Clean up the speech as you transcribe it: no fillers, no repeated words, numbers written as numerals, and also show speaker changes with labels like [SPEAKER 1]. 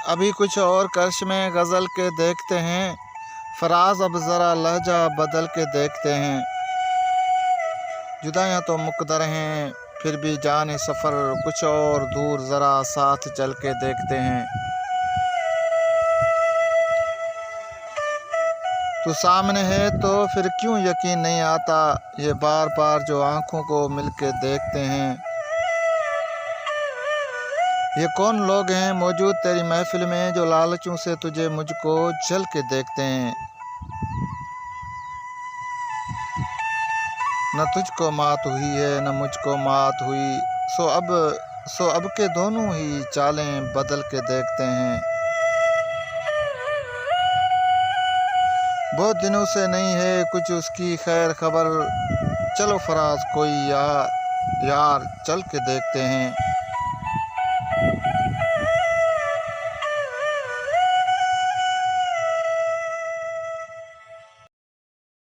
[SPEAKER 1] अभी कुछ और कर्श में गज़ल के देखते हैं, फराज अब ज़रा लहजा बदल के देखते हैं। जुदाइयाँ तो मुक़द्दर हैं, फिर भी जाने सफ़र कुछ और दूर, ज़रा साथ चल के देखते हैं। तू सामने है तो फिर क्यों यकीन नहीं आता, ये बार बार जो आँखों को मिल के देखते हैं। ये कौन लोग हैं मौजूद तेरी महफिल में, जो लालचों से तुझे मुझको जल के देखते हैं। न तुझको मात हुई है न मुझको मात हुई, सो अब के दोनों ही चालें बदल के देखते हैं। बहुत दिनों से नहीं है कुछ उसकी खैर खबर, चलो फराज कोई यार चल के देखते हैं।